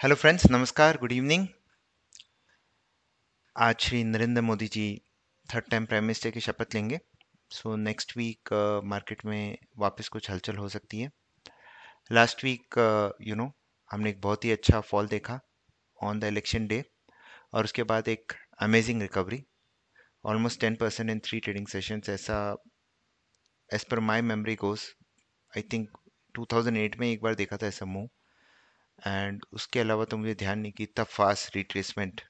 Hello friends, नमस्कार, good evening. आज Shri Narendra Modi ji third time prime minister की शपथ लेंगे। सो नेक्स्ट वीक मार्केट में वापस कुछ हलचल हो सकती है। लास्ट वीक हमने एक बहुत ही अच्छा फॉल देखा ऑन द इलेक्शन डे, और उसके बाद एक amazing recovery almost 10% in 3 trading sessions. ऐसा as per my memory goes, I think 2008 में एक बार देखा था ऐसा मूव। एंड उसके अलावा तो मुझे ध्यान नहीं कि इतना फास्ट रिट्रेसमेंट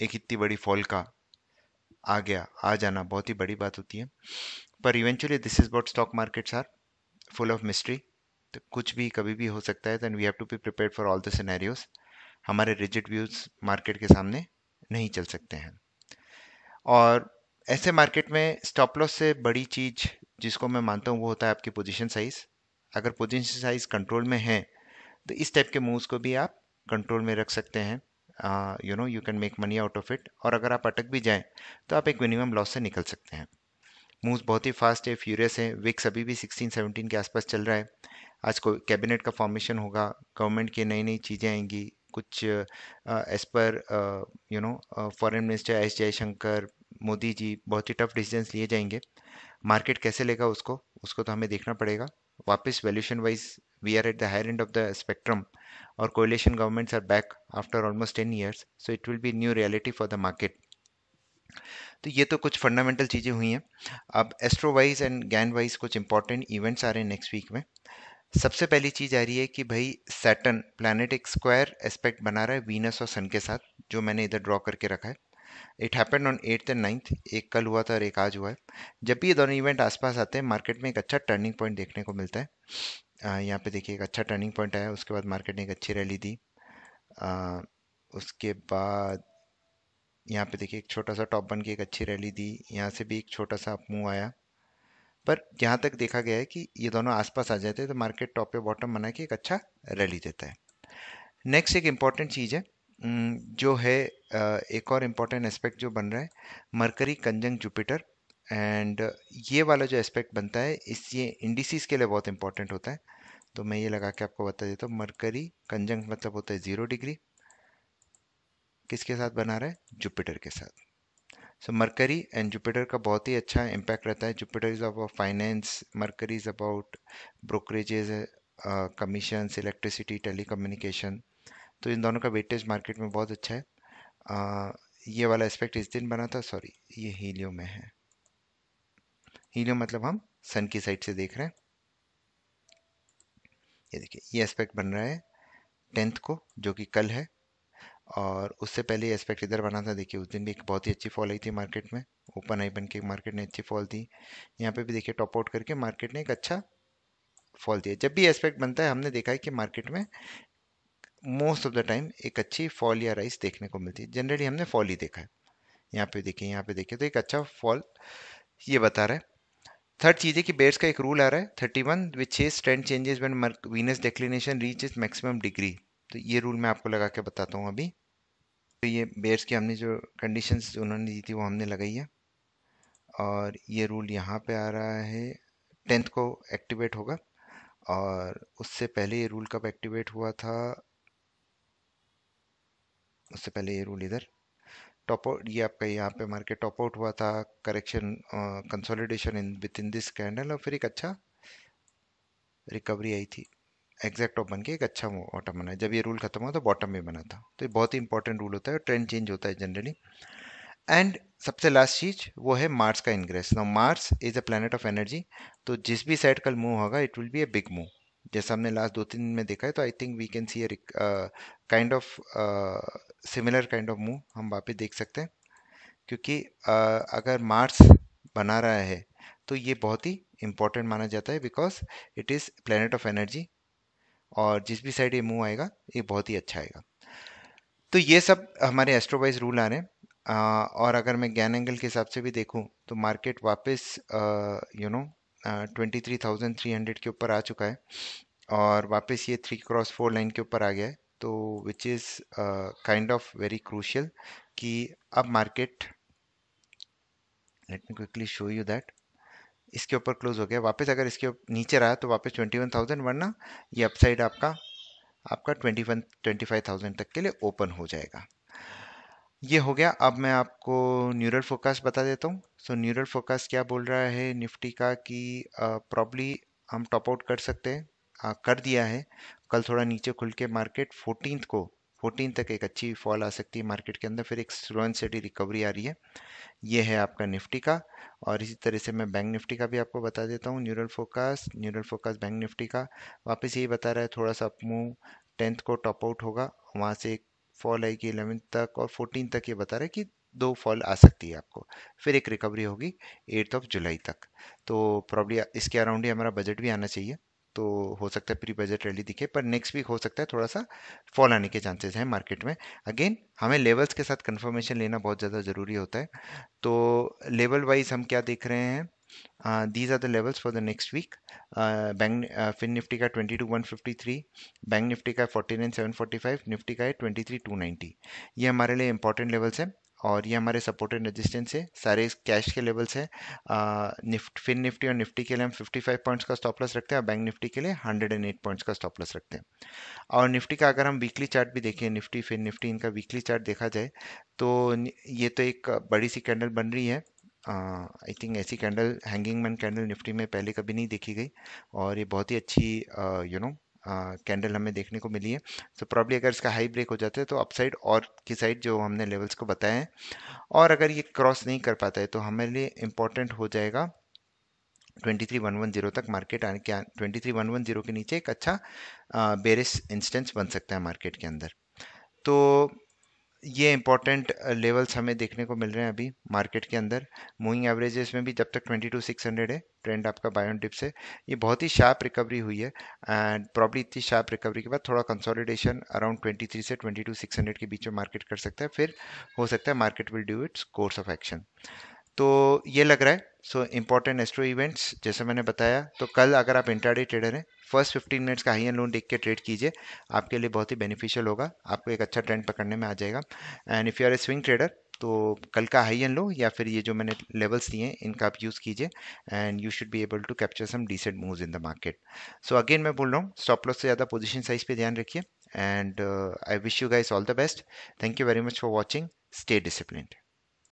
एक इतनी बड़ी फॉल का आ गया, आ जाना बहुत ही बड़ी बात होती है। पर eventually this is what stock markets are, full of mystery. तो कुछ भी कभी भी हो सकता है, then we have to be prepared for all the scenarios. हमारे रिजिड व्यूज मार्केट के सामने नहीं चल सकते हैं। और ऐसे मार्केट में स्टॉप लॉस से बड़ी चीज जिसको मैं मानता हूँ वो होता है आपकी पोजीशन साइज। अगर पोजीशन साइज कंट्रोल में है तो इस टाइप के मूव्स को भी आप कंट्रोल में रख सकते हैं। You can make money out of it. और अगर आप अटक भी जाएं तो आप एक मिनिमम लॉस से निकल सकते हैं। मूव्स बहुत ही फास्ट है, फ्यूरियस है। विक्स अभी भी 16-17 के आसपास चल रहा है। आज को कैबिनेट का फॉर्मेशन होगा, गवर्नमेंट की नई नई चीज़ें आएंगी कुछ एज पर foreign minister S Jaishankar, Modi ji बहुत ही टफ डिसीजंस लिए जाएंगे। मार्केट कैसे लेगा उसको उसको तो हमें देखना पड़ेगा। वापस valuation wise we are at the higher end of the spectrum, और coalition governments are back after almost 10 years, so it will be new reality for the market. तो ये तो कुछ फंडामेंटल चीज़ें हुई हैं। अब astro wise and Gann wise कुछ इंपॉर्टेंट इवेंट्स आ रहे हैं नेक्स्ट वीक में। सबसे पहली चीज़ आ रही है कि भाई सैटर्न प्लैनेट एक स्क्वायर एस्पेक्ट बना रहा है वीनस और सन के साथ, जो मैंने इधर ड्रॉ करके रखा है। It happened on 8th and 9th, एक कल हुआ था और एक आज हुआ है। जब भी ये दोनों इवेंट आसपास आते हैं मार्केट में एक अच्छा टर्निंग पॉइंट देखने को मिलता है। यहाँ पे देखिए एक अच्छा टर्निंग पॉइंट आया, उसके बाद मार्केट ने एक अच्छी रैली दी। अ, उसके बाद यहाँ पे देखिए एक छोटा सा टॉप बन के एक अच्छी रैली दी, यहाँ से भी एक छोटा सा अप मूव आया। पर जहाँ तक देखा गया है कि ये दोनों आसपास आ जाते हैं तो मार्केट टॉप पे बॉटम बना के एक अच्छा रैली देता है। नेक्स्ट एक इम्पॉर्टेंट चीज़ है, जो है एक और इम्पॉर्टेंट एस्पेक्ट जो बन रहा है, मरकरी कंजंक्ट जुपिटर। एंड ये वाला जो एस्पेक्ट बनता है इस ये इंडिसेस के लिए बहुत इंपॉर्टेंट होता है। तो मैं ये लगा के आपको बता देता हूँ, मरकरी कंजंक्ट मतलब होता है 0 डिग्री। किसके साथ बना रहा है? जुपिटर के साथ। सो मरकरी एंड जुपिटर का बहुत ही अच्छा इम्पैक्ट रहता है। Jupiter is about finance, mercury is about brokerages, commissions, electricity, telecommunication. तो इन दोनों का वेटेज मार्केट में बहुत अच्छा है। ये वाला एस्पेक्ट इस दिन बना था, सॉरी ये हीलियो में है। हीलियो मतलब हम सन की साइड से देख रहे हैं। ये देखिए ये एस्पेक्ट बन रहा है 10th को, जो कि कल है। और उससे पहले ये एस्पेक्ट इधर बना था, देखिए उस दिन भी एक बहुत ही अच्छी फॉल आई थी मार्केट में। ओपन आई बन के मार्केट ने अच्छी फॉल दी। यहाँ पे भी देखिए टॉप आउट करके मार्केट ने एक अच्छा फॉल दिया। जब भी एस्पेक्ट बनता है हमने देखा है कि मार्केट में मोस्ट ऑफ द टाइम एक अच्छी फॉल या राइस देखने को मिलती है। जनरली हमने फॉल ही देखा है। यहाँ पे देखिए, यहाँ पे देखिए तो एक अच्छा फॉल ये बता रहा है। थर्ड चीज है कि बेयर्स का एक रूल आ रहा है 31, which is trend changes when Venus declination reach is maximum degree. तो ये रूल मैं आपको लगा के बताता हूँ अभी। तो ये बेयर्स की हमने जो कंडीशंस उन्होंने दी थी वो हमने लगाई है। और ये रूल यहाँ पे आ रहा है 10th को एक्टिवेट होगा। और उससे पहले ये रूल कब एक्टिवेट हुआ था? उससे पहले ये रूल इधर टॉप आउट, ये आपका यहाँ पे मार्केट टॉप आउट हुआ था। Correction, consolidation in with in this candle, और फिर एक अच्छा रिकवरी आई थी। एग्जैक्ट टॉप बन के एक अच्छा बॉटम बना है। जब ये रूल खत्म हुआ तो बॉटम में बना था। तो ये बहुत ही इंपॉर्टेंट रूल होता है, ट्रेंड चेंज होता है जनरली। एंड सबसे लास्ट चीज वो है मार्स का ingress. Now Mars is a planet of energy. तो जिस भी साइड कल मूव होगा it will be a big move. जैसा हमने लास्ट 2-3 दिन में देखा है, तो I think we can see kind of similar kind of move हम वापस देख सकते हैं। क्योंकि अगर मार्स बना रहा है तो ये बहुत ही इंपॉर्टेंट माना जाता है, because it is planet of energy. और जिस भी साइड ये मूव आएगा ये बहुत ही अच्छा आएगा। तो ये सब हमारे एस्ट्रोवाइज रूल आ रहे हैं। और अगर मैं ज्ञान एंगल के हिसाब से भी देखूं तो मार्केट वापस 23,300 के ऊपर आ चुका है। और वापस ये 3x4 लाइन के ऊपर आ गया है। तो which is kind of very crucial कि अब market, let me quickly show you that, इसके ऊपर क्लोज हो गया वापस। अगर इसके नीचे रहा तो वापस 21,000, वरना ये अपसाइड आपका आपका 25,000 तक के लिए ओपन हो जाएगा। ये हो गया। अब मैं आपको न्यूरल फोरकास्ट बता देता हूँ। सो न्यूरल फोरकास्ट क्या बोल रहा है निफ्टी का कि प्रॉब्ली हम टॉप आउट कर सकते हैं, कर दिया है। कल थोड़ा नीचे खुल के मार्केट 14 तक एक अच्छी फॉल आ सकती है मार्केट के अंदर, फिर एक स्लो एंड स्टेडी रिकवरी आ रही है। ये है आपका निफ्टी का। और इसी तरह से मैं बैंक निफ्टी का भी आपको बता देता हूँ। न्यूरल फोकस बैंक निफ्टी का वापस यही बता रहा है, थोड़ा सा अप मूव 10th को टॉप आउट होगा, वहाँ से एक फॉल आएगी 11 तक, और 14 तक ये बता रहा है कि दो फॉल आ सकती है आपको, फिर एक रिकवरी होगी 8 ऑफ जुलाई तक। तो प्रॉब्ली इसके अराउंड ही हमारा बजट भी आना चाहिए। तो हो सकता है प्री बजट रैली दिखे, पर नेक्स्ट वीक हो सकता है थोड़ा सा फॉल आने के चांसेस हैं मार्केट में। अगेन हमें लेवल्स के साथ कंफर्मेशन लेना बहुत ज़्यादा ज़रूरी होता है। तो लेवल वाइज हम क्या देख रहे हैं, these are the levels for the next week. Bank fin Nifty का 22,153, बैंक निफ्टी का 49,745, निफ्टी का है 23,290। ये हमारे लिए इंपॉर्टेंट लेवल्स हैं, और ये हमारे सपोर्ट एंड रेजिस्टेंस है, सारे कैश के लेवल्स हैं। फिन निफ्टी और निफ्टी के लिए हम 55 पॉइंट्स का स्टॉप लॉस रखते हैं, और बैंक निफ्टी के लिए 108 पॉइंट्स का स्टॉप लॉस रखते हैं। और निफ्टी का अगर हम वीकली चार्ट भी देखें, निफ्टी फिर निफ्टी इनका वीकली चार्ट देखा जाए, तो ये तो एक बड़ी सी कैंडल बन रही है। आई थिंक ऐसी candle, hanging man candle Nifty में पहले कभी नहीं देखी गई, और ये बहुत ही अच्छी कैंडल हमें देखने को मिली है। तो प्रॉब्ली अगर इसका हाई ब्रेक हो जाता है तो अपसाइड और की साइड जो हमने लेवल्स को बताए हैं, और अगर ये क्रॉस नहीं कर पाता है तो हमारे लिए इम्पोर्टेंट हो जाएगा 23,110 तक मार्केट आने के। 23,110 के नीचे एक अच्छा बेरिश इंस्टेंस बन सकता है मार्केट के अंदर। तो ये इंपॉर्टेंट लेवल्स हमें देखने को मिल रहे हैं अभी मार्केट के अंदर। मूविंग एवरेजेस में भी जब तक 22,600 है, ट्रेंड आपका बाय ऑन डिप से, ये बहुत ही शार्प रिकवरी हुई है। एंड प्रॉब्ली इतनी शार्प रिकवरी के बाद थोड़ा कंसोलिडेशन अराउंड 23 से 22,600 के बीच में मार्केट कर सकता है, फिर हो सकता है market will do its course of action. तो ये लग रहा है। सो इंपॉर्टेंट एस्ट्रो इवेंट्स जैसे मैंने बताया, तो कल अगर आप इंट्राडे ट्रेडर हैं, फर्स्ट 15 मिनट्स का हाई एंड लो देख के ट्रेड कीजिए, आपके लिए बहुत ही बेनिफिशियल होगा, आपको एक अच्छा ट्रेंड पकड़ने में आ जाएगा। And if you are a swing trader, तो कल का हाई एंड लो या फिर ये जो मैंने लेवल्स दिए हैं इनका आप यूज़ कीजिए, and you should be able to capture some decent moves in the market. So again मैं बोल रहा हूँ, स्टॉप लॉस से ज़्यादा पोजीशन साइज पे ध्यान रखिए, and I wish you guys all the best. Thank you very much for watching. Stay disciplined.